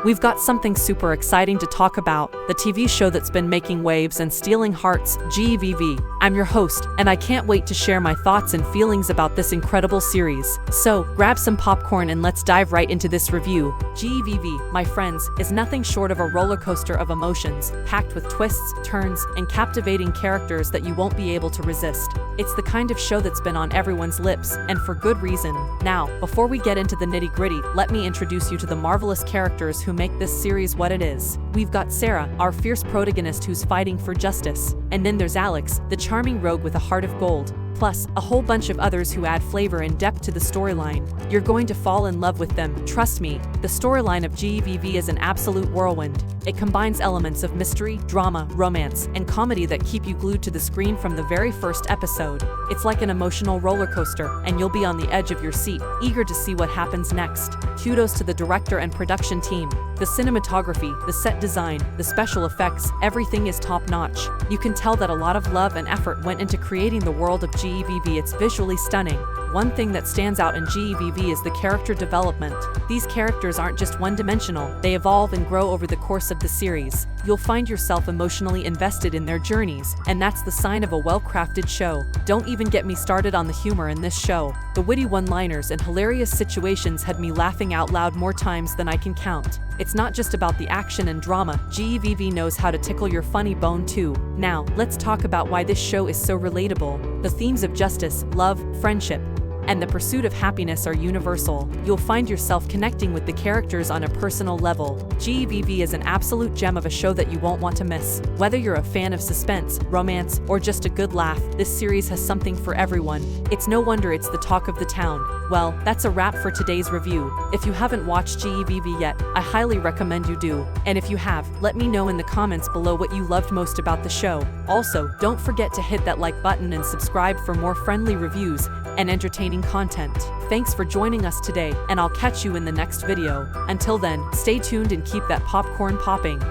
we've got something super exciting to talk about, the TV show that's been making waves and stealing hearts, GVV. I'm your host, and I can't wait to share my thoughts and feelings about this incredible series. So, grab some popcorn and let's dive right into this review. GVV, my friends, is nothing short of a roller coaster of emotions, packed with twists, turns, and captivating characters that you won't be able to resist. It's the kind of show that's been on everyone's lips, and for good reason. Now, before we get into the nitty-gritty, let me introduce you to the marvelous characters who make this series what it is. We've got Sarah, our fierce protagonist who's fighting for justice. And then there's Alex, the charming rogue with a heart of gold. Plus, a whole bunch of others who add flavor and depth to the storyline. You're going to fall in love with them, trust me. The storyline of GVV is an absolute whirlwind. It combines elements of mystery, drama, romance, and comedy that keep you glued to the screen from the very first episode. It's like an emotional roller coaster, and you'll be on the edge of your seat, eager to see what happens next. Kudos to the director and production team. The cinematography, the set design, the special effects, everything is top-notch. You can tell that a lot of love and effort went into creating the world of GVV. It's visually stunning. One thing that stands out in GVV is the character development. These characters aren't just one-dimensional, they evolve and grow over the course of the series. You'll find yourself emotionally invested in their journeys, and that's the sign of a well-crafted show. Don't even get me started on the humor in this show. The witty one-liners and hilarious situations had me laughing out loud more times than I can count. It's not just about the action and drama, GVV knows how to tickle your funny bone too. Now, let's talk about why this show is so relatable. The themes of justice, love, friendship, and the pursuit of happiness are universal. You'll find yourself connecting with the characters on a personal level. GVV is an absolute gem of a show that you won't want to miss. Whether you're a fan of suspense, romance, or just a good laugh, this series has something for everyone. It's no wonder it's the talk of the town. Well, that's a wrap for today's review. If you haven't watched GVV yet, I highly recommend you do. And if you have, let me know in the comments below what you loved most about the show. Also, don't forget to hit that like button and subscribe for more friendly reviews and entertaining content. Thanks for joining us today, and I'll catch you in the next video. Until then, stay tuned and keep that popcorn popping.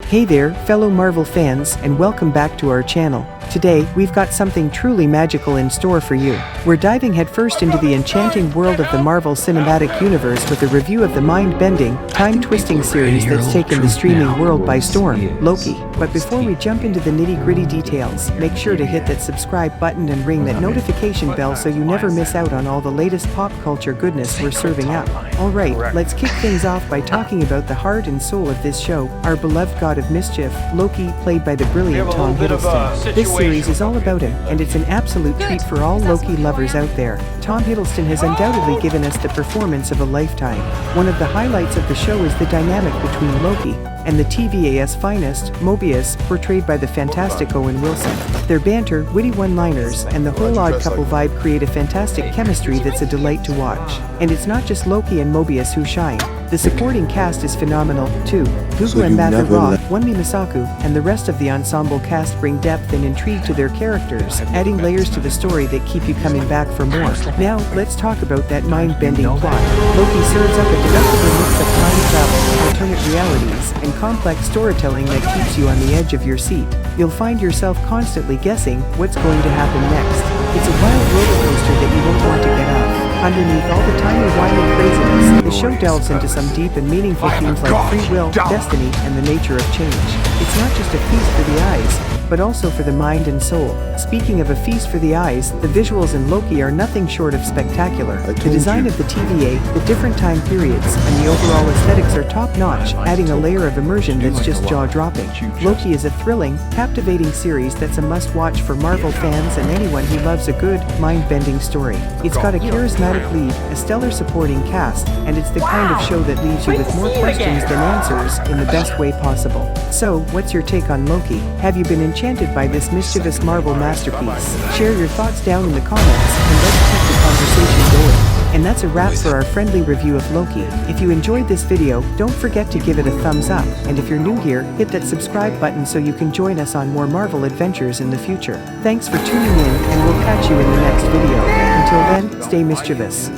Hey there, fellow Marvel fans, and welcome back to our channel. Today, we've got something truly magical in store for you. We're diving headfirst into the enchanting world of the Marvel Cinematic Universe with a review of the mind-bending, time-twisting series that's taken the streaming world by storm, Loki. But before we jump into the nitty-gritty details, make sure to hit that subscribe button and ring that notification bell so you never miss out on all the latest pop culture goodness we're serving up. Alright, let's kick things off by talking about the heart and soul of this show, our beloved god of mischief, Loki, played by the brilliant Tom Hiddleston. This series is all about him, and it's an absolute treat for all Loki lovers out there. Tom Hiddleston has undoubtedly given us the performance of a lifetime. One of the highlights of the show is the dynamic between Loki and the TVA's finest, Mobius, portrayed by the fantastic Owen Wilson. Their banter, witty one-liners, and the whole odd couple vibe create a fantastic chemistry that's a delight to watch. And it's not just Loki and Mobius who shine. The supporting cast is phenomenal, too. Gugu and Mbatha-Raw, Wunmi Mosaku, and the rest of the ensemble cast bring depth and intrigue to their characters, adding layers to the story that keep you coming back for more. Now, let's talk about that mind-bending plot. Loki serves up a deductible mix of time travel, alternate realities, and complex storytelling that keeps you on the edge of your seat. You'll find yourself constantly guessing what's going to happen next. It's a wild roller coaster that you won't want to get off. Underneath all the timey-wimey craziness, the show delves into some deep and meaningful themes like free will, destiny, and the nature of change. It's not just a feast for the eyes, but also for the mind and soul. Speaking of a feast for the eyes, the visuals in Loki are nothing short of spectacular. The design of the TVA, the different time periods, and the overall aesthetics are top-notch, adding a layer of immersion that's just jaw-dropping. Loki is a thrilling, captivating series that's a must-watch for Marvel fans and anyone who loves a good, mind-bending story. It's got a charismatic lead, a stellar supporting cast, and it's the kind of show that leaves you with more questions than answers in the best way possible. So, what's your take on Loki? Have you been enchanted by this mischievous Marvel masterpiece? Share your thoughts down in the comments, and let's keep the conversation going. And that's a wrap for our friendly review of Loki. If you enjoyed this video, don't forget to give it a thumbs up, and if you're new here, hit that subscribe button so you can join us on more Marvel adventures in the future. Thanks for tuning in, and we'll catch you in the next video. Until then, stay mischievous.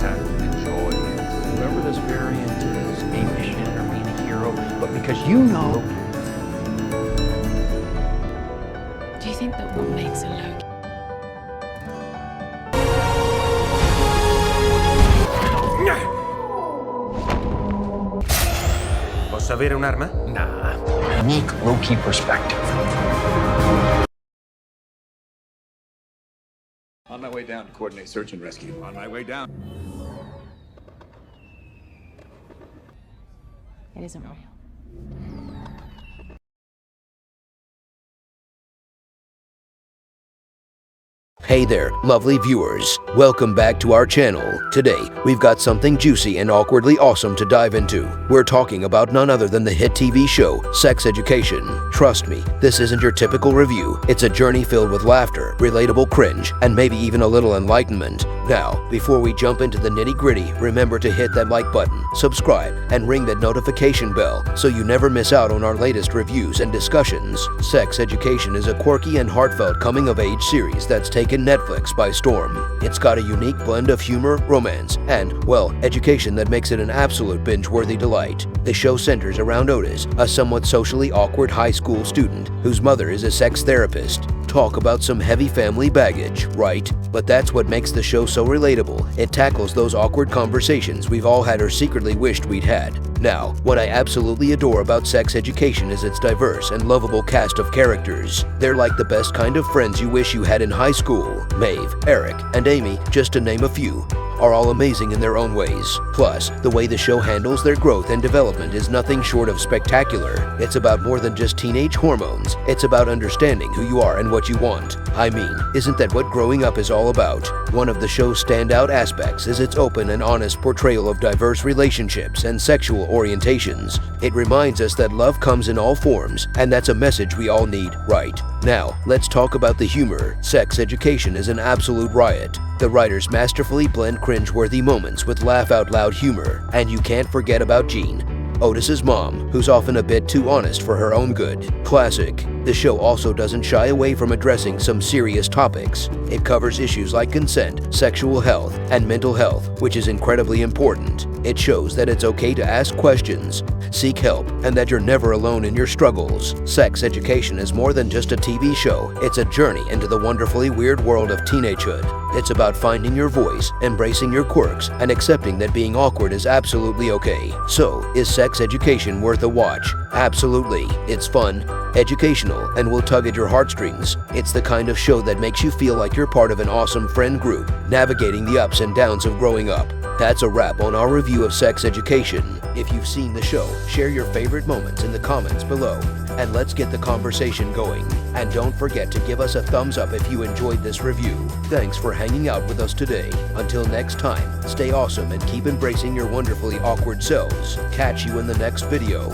not to enjoy whoever this variant is, a mission or being a hero, but because you know. Do you think that what makes a Loki? Posso avere un'arma? Nah. Unique Loki perspective. On my way down to coordinate search and rescue. On my way down. It isn't real. Hey there, lovely viewers. Welcome back to our channel. Today, we've got something juicy and awkwardly awesome to dive into. We're talking about none other than the hit TV show, Sex Education. Trust me, this isn't your typical review. It's a journey filled with laughter, relatable cringe, and maybe even a little enlightenment. Now, before we jump into the nitty-gritty, remember to hit that like button, subscribe, and ring that notification bell so you never miss out on our latest reviews and discussions. Sex Education is a quirky and heartfelt coming-of-age series that's taken Netflix by storm. It's got a unique blend of humor, romance, and, well, education that makes it an absolute binge-worthy delight. The show centers around Otis, a somewhat socially awkward high school student whose mother is a sex therapist. Talk about some heavy family baggage, right? But that's what makes the show so relatable. It tackles those awkward conversations we've all had or secretly wished we'd had. Now, what I absolutely adore about Sex Education is its diverse and lovable cast of characters. They're like the best kind of friends you wish you had in high school. Maeve, Eric, and Amy, just to name a few, are all amazing in their own ways. Plus, the way the show handles their growth and development is nothing short of spectacular. It's about more than just teenage hormones. It's about understanding who you are and what you want. I mean, isn't that what growing up is all about? One of the show's standout aspects is its open and honest portrayal of diverse relationships and sexual orientations. It reminds us that love comes in all forms, and that's a message we all need, right? Now, let's talk about the humor. Sex Education is an absolute riot. The writers masterfully blend cringe-worthy moments with laugh-out-loud humor, and you can't forget about Jean, Otis's mom, who's often a bit too honest for her own good. Classic. The show also doesn't shy away from addressing some serious topics. It covers issues like consent, sexual health, and mental health, which is incredibly important. It shows that it's okay to ask questions, seek help, and that you're never alone in your struggles. Sex Education is more than just a TV show. It's a journey into the wonderfully weird world of teenagehood. It's about finding your voice, embracing your quirks, and accepting that being awkward is absolutely okay. So, is Sex Education worth a watch? Absolutely. It's fun, educational, and will tug at your heartstrings. It's the kind of show that makes you feel like you're part of an awesome friend group, navigating the ups and downs of growing up. That's a wrap on our review of Sex Education. If you've seen the show, share your favorite moments in the comments below, and let's get the conversation going. And don't forget to give us a thumbs up if you enjoyed this review. Thanks for hanging out with us today. Until next time, stay awesome and keep embracing your wonderfully awkward selves. Catch you in the next video.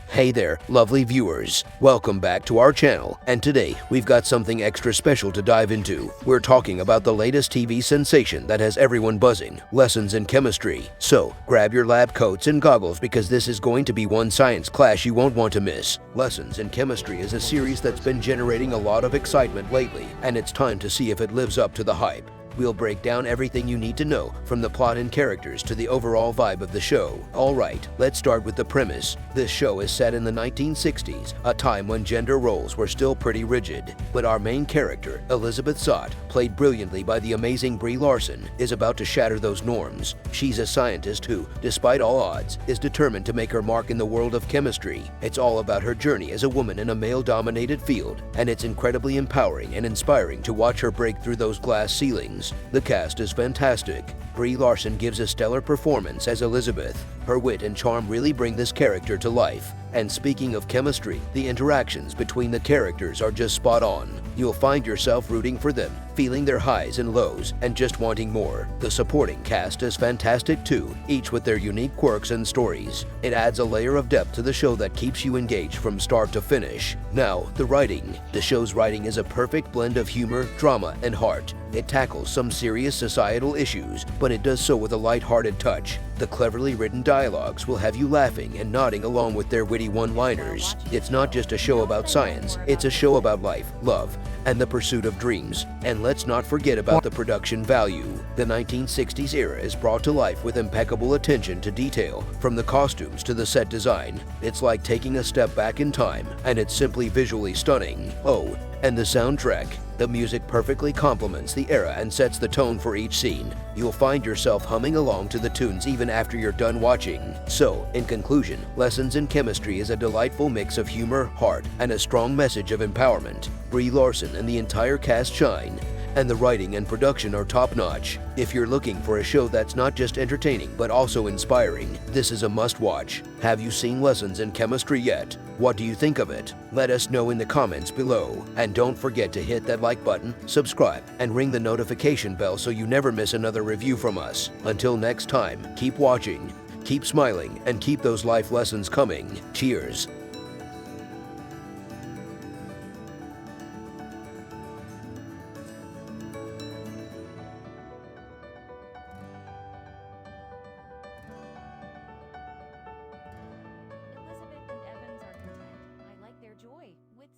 Hey there, lovely viewers. Welcome back to our channel, and today we've got something extra special to dive into. We're talking about the latest TV sensation that has everyone buzzing, Lessons in Chemistry. So, grab your lab coats and goggles because this is going to be one science class you won't want to miss. Lessons in Chemistry is a series that's been generating a lot of excitement lately, and it's time to see if it lives up to the hype. We'll break down everything you need to know, from the plot and characters to the overall vibe of the show. Alright, let's start with the premise. This show is set in the 1960s, a time when gender roles were still pretty rigid. But our main character, Elizabeth Zott, played brilliantly by the amazing Brie Larson, is about to shatter those norms. She's a scientist who, despite all odds, is determined to make her mark in the world of chemistry. It's all about her journey as a woman in a male-dominated field, and it's incredibly empowering and inspiring to watch her break through those glass ceilings. The cast is fantastic. Brie Larson gives a stellar performance as Elizabeth. Her wit and charm really bring this character to life. And speaking of chemistry, the interactions between the characters are just spot on. You'll find yourself rooting for them, feeling their highs and lows, and just wanting more. The supporting cast is fantastic too, each with their unique quirks and stories. It adds a layer of depth to the show that keeps you engaged from start to finish. Now, the writing. The show's writing is a perfect blend of humor, drama, and heart. It tackles some serious societal issues, but it does so with a light-hearted touch. The cleverly written dialogues will have you laughing and nodding along with their witty one-liners. It's not just a show about science, it's a show about life, love, and the pursuit of dreams. And let's not forget about the production value. The 1960s era is brought to life with impeccable attention to detail, from the costumes to the set design. It's like taking a step back in time, and it's simply visually stunning. Oh, and the soundtrack. The music perfectly complements the era and sets the tone for each scene. You'll find yourself humming along to the tunes even after you're done watching. So, in conclusion, Lessons in Chemistry is a delightful mix of humor, heart, and a strong message of empowerment. Brie Larson and the entire cast shine, and the writing and production are top-notch. If you're looking for a show that's not just entertaining but also inspiring, this is a must-watch. Have you seen Lessons in Chemistry yet? What do you think of it? Let us know in the comments below. And don't forget to hit that like button, subscribe, and ring the notification bell so you never miss another review from us. Until next time, keep watching, keep smiling, and keep those life lessons coming. Cheers! Elizabeth and Evans are content. I like their joy. With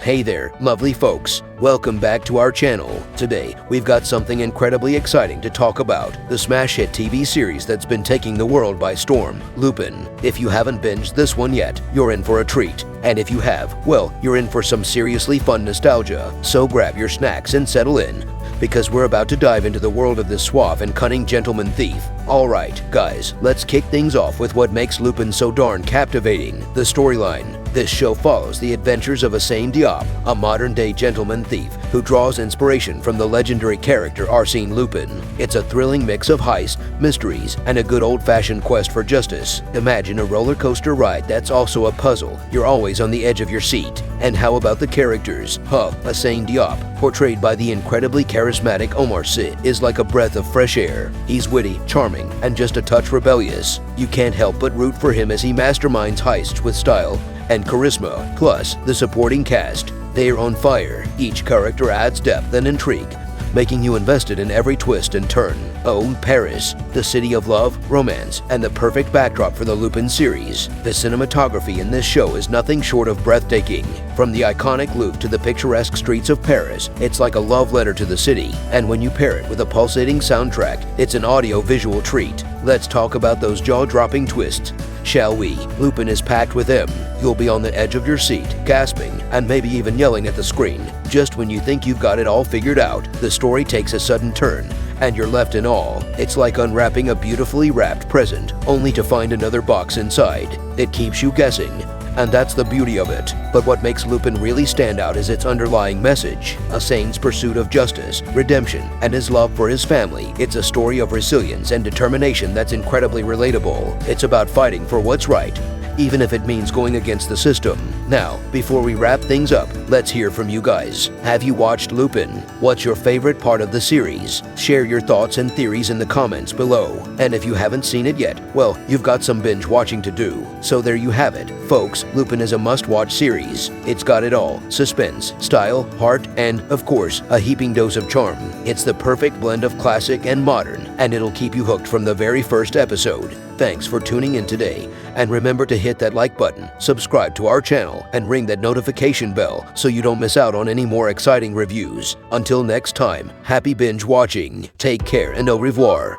Hey there, lovely folks. Welcome back to our channel. Today, we've got something incredibly exciting to talk about. The smash hit TV series that's been taking the world by storm, Lupin. If you haven't binged this one yet, you're in for a treat. And if you have, well, you're in for some seriously fun nostalgia. So grab your snacks and settle in, because we're about to dive into the world of this suave and cunning gentleman thief. Alright, guys, let's kick things off with what makes Lupin so darn captivating, the storyline. This show follows the adventures of Arsène Diop, a modern-day gentleman thief who draws inspiration from the legendary character Arsène Lupin. It's a thrilling mix of heists, mysteries, and a good old-fashioned quest for justice. Imagine a roller coaster ride that's also a puzzle. You're always on the edge of your seat. And how about the characters? Arsène Diop, portrayed by the incredibly charismatic Omar Sy, is like a breath of fresh air. He's witty, charming, and just a touch rebellious. You can't help but root for him as he masterminds heists with style and charisma. Plus, the supporting cast, they're on fire. Each character adds depth and intrigue, making you invested in every twist and turn. Oh, Paris, the city of love, romance, and the perfect backdrop for the Lupin series. The cinematography in this show is nothing short of breathtaking. From the iconic Louvre to the picturesque streets of Paris, it's like a love letter to the city. And when you pair it with a pulsating soundtrack, it's an audio-visual treat. Let's talk about those jaw-dropping twists, shall we? Lupin is packed with them. You'll be on the edge of your seat, gasping, and maybe even yelling at the screen. Just when you think you've got it all figured out, the story takes a sudden turn, and you're left in awe. It's like unwrapping a beautifully wrapped present, only to find another box inside. It keeps you guessing, and that's the beauty of it. But what makes Lupin really stand out is its underlying message. Arséne's pursuit of justice, redemption, and his love for his family. It's a story of resilience and determination that's incredibly relatable. It's about fighting for what's right, even if it means going against the system. Now, before we wrap things up, let's hear from you guys. Have you watched Lupin? What's your favorite part of the series? Share your thoughts and theories in the comments below. And if you haven't seen it yet, well, you've got some binge watching to do. So there you have it. Folks, Lupin is a must-watch series. It's got it all: suspense, style, heart, and, of course, a heaping dose of charm. It's the perfect blend of classic and modern, and it'll keep you hooked from the very first episode. Thanks for tuning in today, and remember to hit that like button, subscribe to our channel, and ring that notification bell so you don't miss out on any more exciting reviews. Until next time, happy binge watching, take care, and au revoir.